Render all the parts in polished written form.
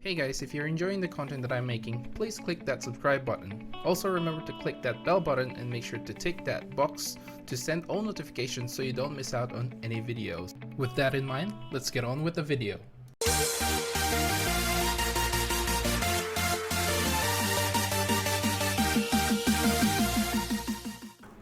Hey guys, if you're enjoying the content that I'm making, please click that subscribe button. Also remember to click that bell button and make sure to tick that box to send all notifications so you don't miss out on any videos. With that in mind, let's get on with the video.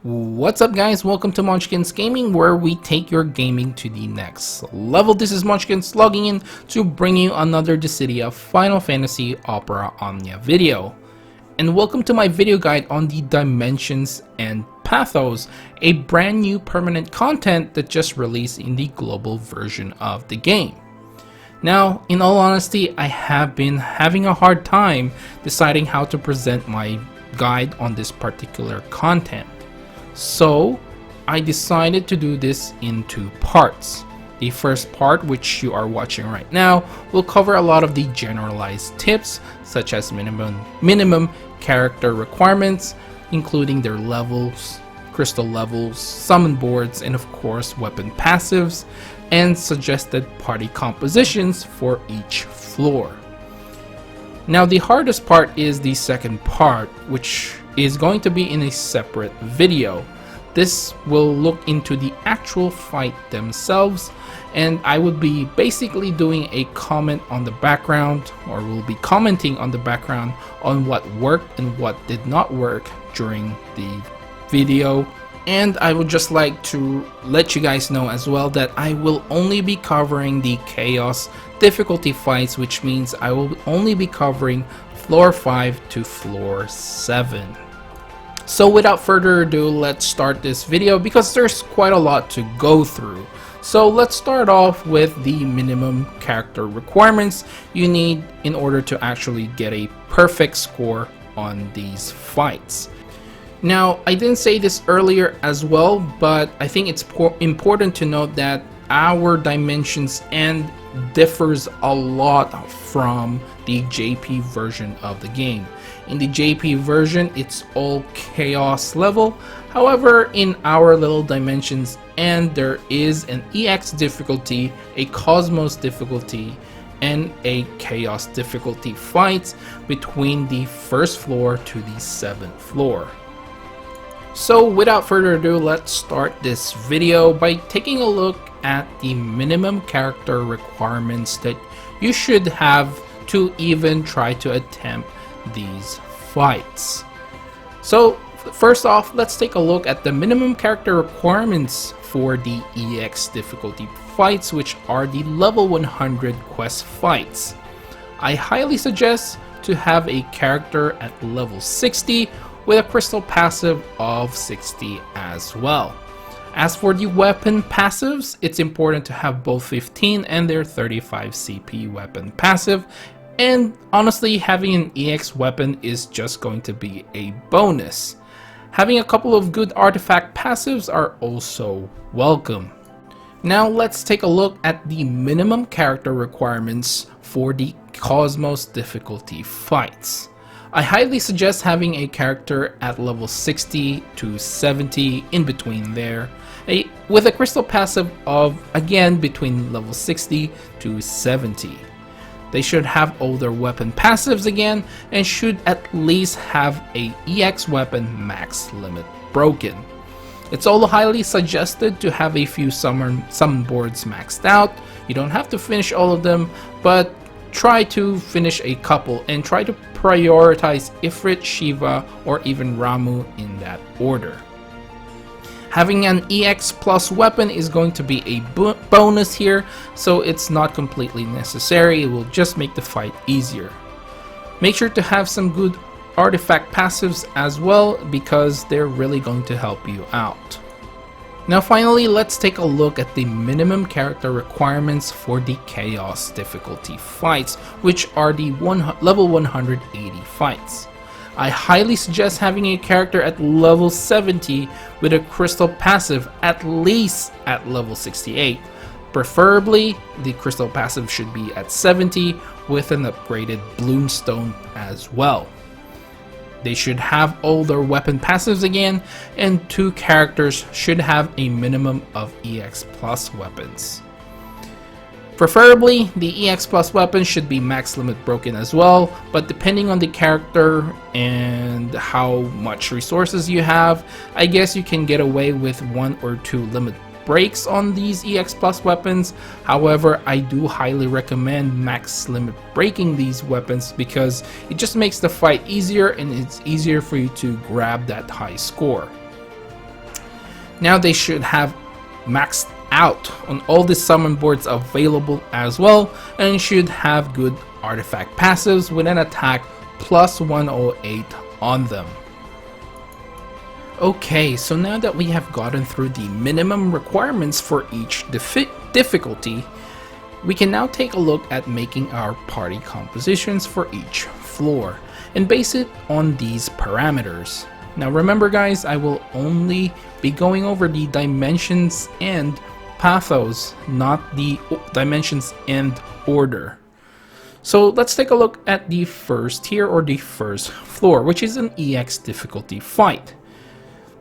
What's up guys, welcome to Munchkins Gaming, where we take your gaming to the next level. This is Munchkins logging in to bring you another Dissidia Final Fantasy Opera Omnia video. And welcome to my video guide on the Dimensions and Pathos, a brand new permanent content that just released in the global version of the game. Now, in all honesty, I have been having a hard time deciding how to present my guide on this particular content. So I decided to do this in two parts. The first part, which you are watching right now, will cover a lot of the generalized tips such as minimum character requirements, including their levels, crystal levels, summon boards, and of course weapon passives, and suggested party compositions for each floor. Now the hardest part is the second part, which is going to be in a separate video. This will look into the actual fight themselves, and I would be basically doing a comment on the background, or will be commenting on the background on what worked and what did not work during the video. And I would just like to let you guys know as well that I will only be covering the chaos difficulty fights, which means I will only be covering floor 5 to floor 7. So without further ado, let's start this video because there's quite a lot to go through. So let's start off with the minimum character requirements you need in order to actually get a perfect score on these fights. Now, I didn't say this earlier as well, but I think it's important to note that our Dimensions End differs a lot from the JP version of the game. In the JP version, it's all chaos level. However, in our little Dimensions End, there is an EX difficulty, a Cosmos difficulty, and a chaos difficulty fights between the first floor to the 7th floor. So without further ado, let's start this video by taking a look at the minimum character requirements that you should have to even try to attempt these fights. So first off, let's take a look at the minimum character requirements for the EX difficulty fights, which are the level 100 quest fights. I highly suggest to have a character at level 60 with a crystal passive of 60 as well. As for the weapon passives, it's important to have both 15 and their 35 CP weapon passive, and honestly, having an EX weapon is just going to be a bonus. Having a couple of good artifact passives are also welcome. Now let's take a look at the minimum character requirements for the Cosmos difficulty fights. I highly suggest having a character at level 60 to 70, in between there, with a crystal passive of, again, between level 60 to 70. They should have all their weapon passives again, and should at least have a EX weapon max limit broken. It's also highly suggested to have a few summon boards maxed out. You don't have to finish all of them, but try to finish a couple and try to prioritize Ifrit, Shiva, or even Ramu in that order. Having an EX plus weapon is going to be a bonus here, so it's not completely necessary. It will just make the fight easier. Make sure to have some good artifact passives as well, because they're really going to help you out. Now finally, let's take a look at the minimum character requirements for the chaos difficulty fights, which are the level 180 fights. I highly suggest having a character at level 70 with a crystal passive at least at level 68. Preferably, the crystal passive should be at 70 with an upgraded bloomstone as well. They should have all their weapon passives again, and two characters should have a minimum of EX plus weapons. Preferably, the EX Plus weapon should be max limit broken as well, but depending on the character and how much resources you have, I guess you can get away with 1 or 2 limit breaks on these EX Plus weapons. However, I do highly recommend max limit breaking these weapons because it just makes the fight easier and it's easier for you to grab that high score. Now they should have maxed out on all the summon boards available as well, and should have good artifact passives with an attack plus 108 on them. Okay, so now that we have gotten through the minimum requirements for each difficulty, we can now take a look at making our party compositions for each floor and base it on these parameters. Now remember guys, I will only be going over the dimensions and Pathos, not the dimensions and order. So let's take a look at the first tier or the first floor, which is an EX difficulty fight.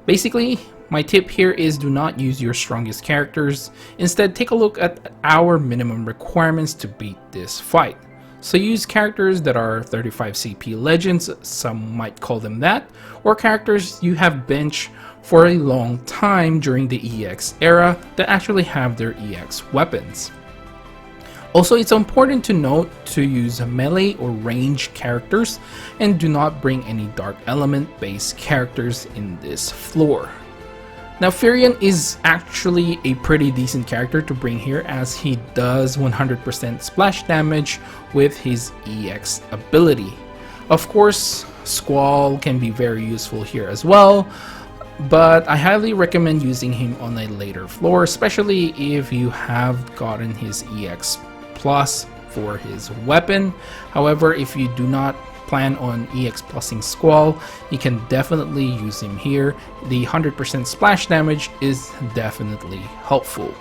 Basically, my tip here is do not use your strongest characters. Instead, take a look at our minimum requirements to beat this fight. So use characters that are 35 CP legends, some might call them that, or characters you have bench for a long time during the EX era that actually have their EX weapons. Also, it's important to note to use melee or range characters and do not bring any dark element based characters in this floor. Now Firion is actually a pretty decent character to bring here as he does 100% splash damage with his EX ability. Of course, Squall can be very useful here as well, but I highly recommend using him on a later floor, especially if you have gotten his EX plus for his weapon. However, if you do not plan on EX plusing Squall, you can definitely use him here. The 100% splash damage is definitely helpful.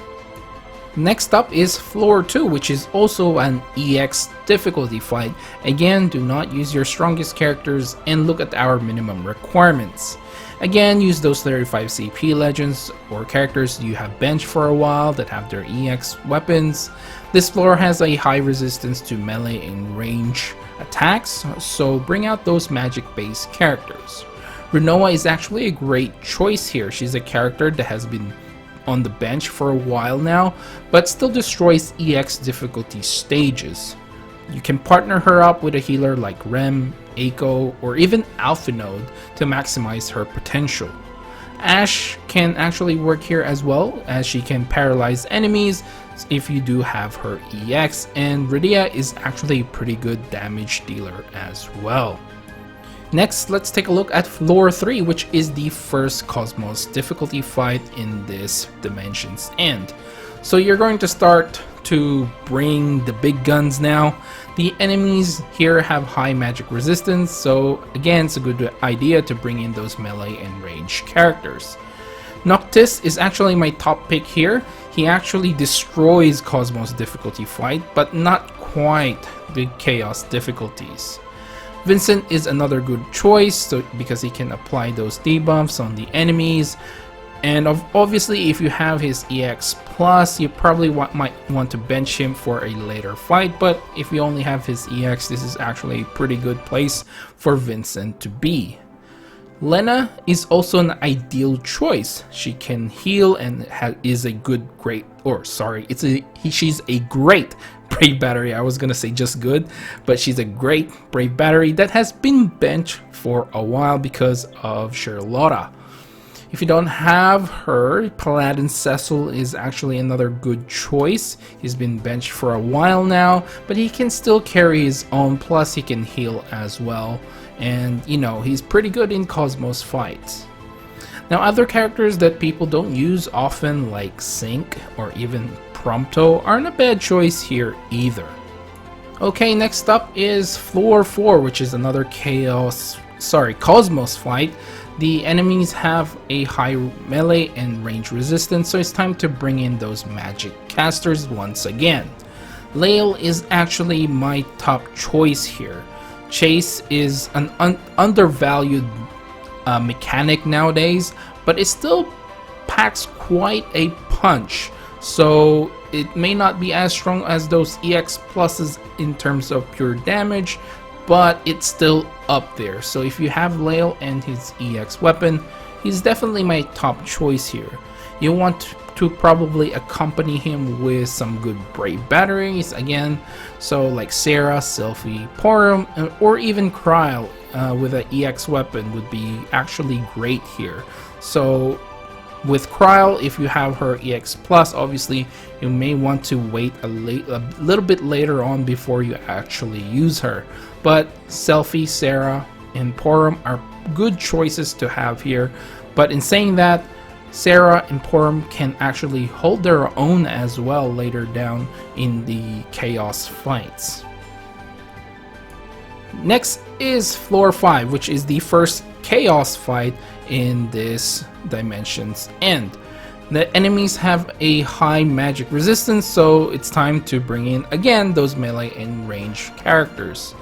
Next up is floor 2, which is also an EX difficulty fight. Again, do not use your strongest characters and look at our minimum requirements. Again, use those 35 CP legends or characters you have benched for a while that have their EX weapons. This floor has a high resistance to melee and range attacks, so bring out those magic based characters. Rinoa is actually a great choice here. She's a character that has been on the bench for a while now, but still destroys EX difficulty stages. You can partner her up with a healer like Rem, Eiko, or even Alphinode to maximize her potential. Ashe can actually work here as well, as she can paralyze enemies if you do have her EX, and Rydia is actually a pretty good damage dealer as well. Next, let's take a look at floor 3, which is the first Cosmos difficulty fight in this Dimension's End. So you're going to start to bring the big guns now. The enemies here have high magic resistance, so again, it's a good idea to bring in those melee and range characters. Noctis is actually my top pick here. He actually destroys Cosmos difficulty fight, but not quite the Chaos difficulties. Vincent is another good choice because he can apply those debuffs on the enemies. And obviously, if you have his EX plus, you probably might want to bench him for a later fight. But if you only have his EX, this is actually a pretty good place for Vincent to be. Lena is also an ideal choice. She can heal and she's a great Brave Battery. I was gonna say just good, but she's a great Brave Battery that has been benched for a while because of Charlotta. If you don't have her, Paladin Cecil is actually another good choice. He's been benched for a while now, but he can still carry his own, plus he can heal as well. And you know, he's pretty good in Cosmos fights. Now, other characters that people don't use often, like Sync or even Prompto, aren't a bad choice here either. Okay, next up is floor 4, which is another Cosmos fight. The enemies have a high melee and range resistance, so it's time to bring in those magic casters once again. Lael is actually my top choice here. Chase is an undervalued mechanic nowadays, but it still packs quite a punch so it may not be as strong as those EX pluses in terms of pure damage, but it's still up there. So if you have Lale and his EX weapon, he's definitely my top choice here. You want to probably accompany him with some good Brave batteries again, so like Sarah, Sylphie, Porum, or even Kryle with an EX weapon would be actually great here. So with Kryle, if you have her EX plus, obviously you may want to wait a little bit later on before you actually use her. But Sylphie, Sarah, and Porum are good choices to have here. But in saying that, Sarah and Porum can actually hold their own as well later down in the Chaos fights. Next is Floor 5, which is the first Chaos fight in this Dimension's End. The enemies have a high magic resistance, so it's time to bring in again those melee and range characters.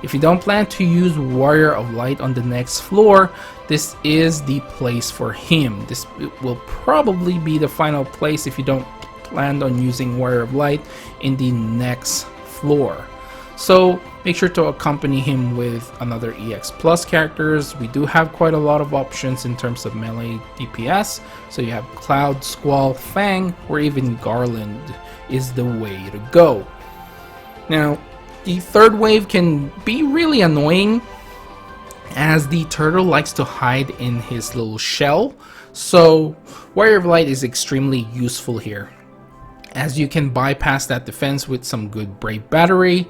If you don't plan to use Warrior of Light on the next floor, this is the place for him. This will probably be the final place if you don't plan on using Warrior of Light in the next floor. So make sure to accompany him with another EX plus characters. We do have quite a lot of options in terms of melee DPS. So you have Cloud, Squall, Fang, or even Garland is the way to go. Now, the third wave can be really annoying, as the turtle likes to hide in his little shell. So Warrior of Light is extremely useful here, as you can bypass that defense with some good Brave battery.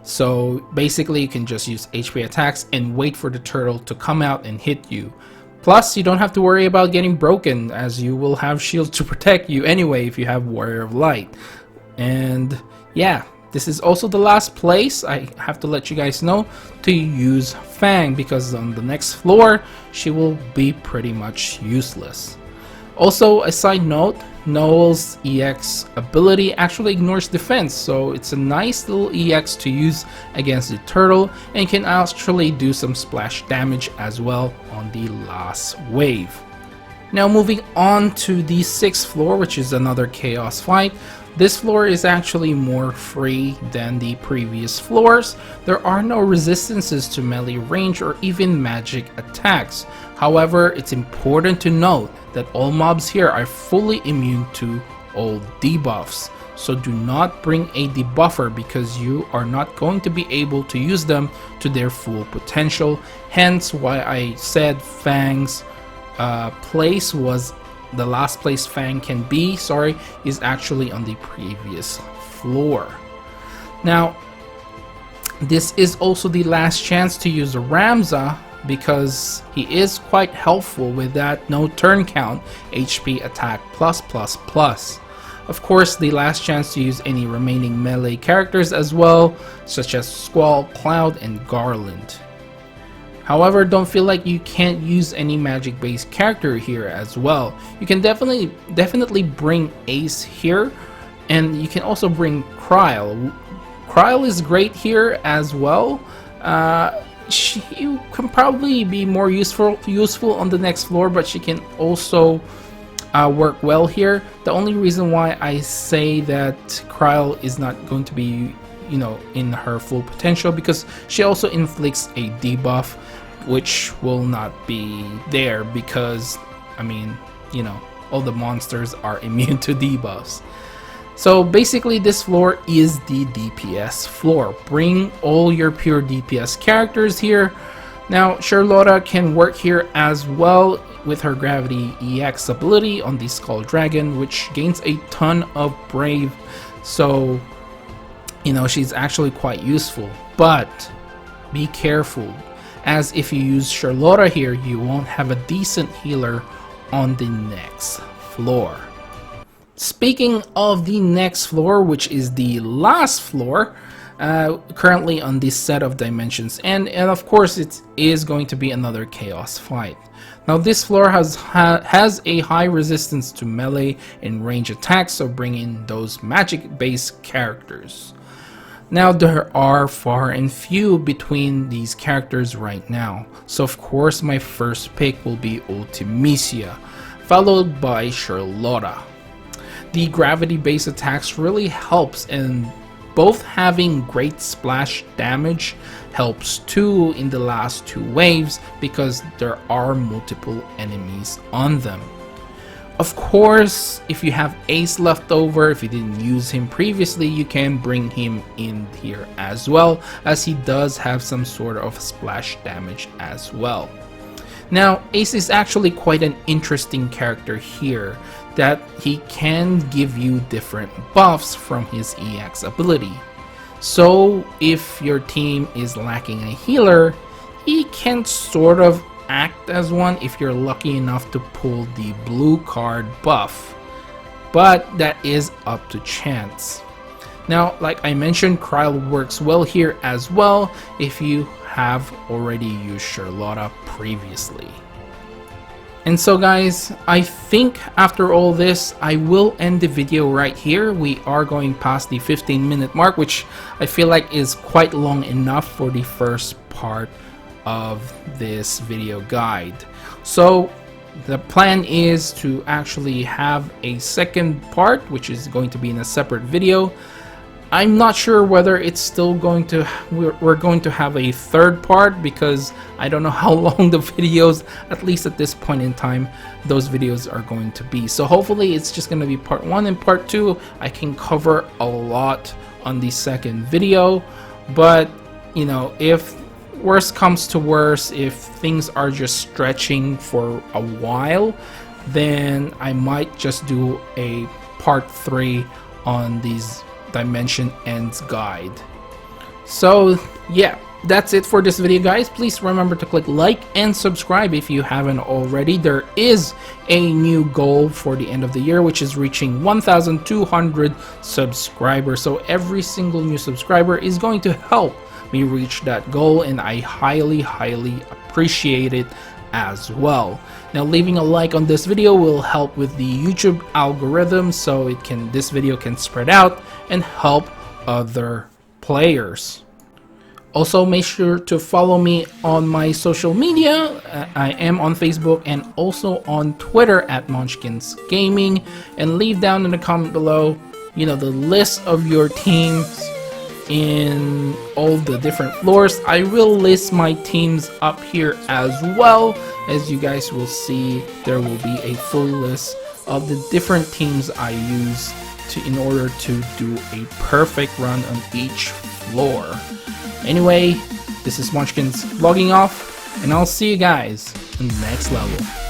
So basically you can just use HP attacks and wait for the turtle to come out and hit you. Plus, you don't have to worry about getting broken, as you will have shields to protect you anyway if you have Warrior of Light. And yeah, this is also the last place, I have to let you guys know, to use Fang, because on the next floor she will be pretty much useless. Also, a side note, Noel's EX ability actually ignores defense, so it's a nice little EX to use against the turtle, and can actually do some splash damage as well on the last wave. Now moving on to the 6th floor, which is another Chaos fight. This floor is actually more free than the previous floors. There are no resistances to melee range or even magic attacks. However, it's important to note that all mobs here are fully immune to all debuffs. So do not bring a debuffer, because you are not going to be able to use them to their full potential. Hence why I said Fang's place was the last place Fang can be, is actually on the previous floor. Now, this is also the last chance to use Ramza, because he is quite helpful with that no turn count HP attack plus. Of course, the last chance to use any remaining melee characters as well, such as Squall, Cloud, and Garland. However, don't feel like you can't use any magic based character here as well. You can definitely bring Ace here, and you can also bring Kryle. Kryle is great here as well. She can probably be more useful on the next floor, but she can also work well here. The only reason why I say that Kryle is not going to be, in her full potential, because she also inflicts a debuff, which will not be there because, all the monsters are immune to debuffs. So basically this floor is the DPS floor. Bring all your pure DPS characters here. Now Charlotta can work here as well with her Gravity EX ability on the Skull Dragon, which gains a ton of Brave. So, she's actually quite useful. But be careful, as if you use Charlotta here, you won't have a decent healer on the next floor. Speaking of the next floor, which is the last floor, currently on this set of Dimensions End, and of course it is going to be another Chaos fight. Now this floor has a high resistance to melee and range attacks, so bring in those magic based characters. Now there are far and few between these characters right now, so of course my first pick will be Ultimisia, followed by Charlotta. the gravity based attacks really helps, and both having great splash damage helps too in the last 2 waves because there are multiple enemies on them. Of course, if you have Ace left over, if you didn't use him previously, you can bring him in here as well, as he does have some sort of splash damage as well. Now, Ace is actually quite an interesting character here, that he can give you different buffs from his EX ability. So if your team is lacking a healer, he can sort of act as one if you're lucky enough to pull the blue card buff, but that is up to chance. Now, like I mentioned, Kryle works well here as well if you have already used Charlotta previously. And so guys, I think after all this, I will end the video right here. We are going past the 15-minute mark, which I feel like is quite long enough for the first part of this video guide. So the plan is to actually have a second part, which is going to be in a separate video. I'm not sure whether it's still going to, we're going to have a third part, because I don't know how long the videos, at least at this point in time, those videos are going to be. So hopefully it's just going to be part 1 and part 2. I can cover a lot on the second video, but you know, if worst comes to worst, if things are just stretching for a while, then I might just do a part 3 on these Dimension Ends guide. So yeah, that's it for this video guys. Please remember to click like and subscribe if you haven't already. There is a new goal for the end of the year, which is reaching 1,200 subscribers. So every single new subscriber is going to help me reach that goal, and I highly appreciate it as well. Now, leaving a like on this video will help with the YouTube algorithm, so this video can spread out and help other players. Also, make sure to follow me on my social media. I am on Facebook and also on Twitter at Munchkins Gaming, and leave down in the comment below, you know, the list of your teams in all the different floors. I will list my teams up here as well. As you guys will see, there will be a full list of the different teams I use in order to do a perfect run on each floor. Anyway, this is Munchkins logging off, and I'll see you guys in the next level.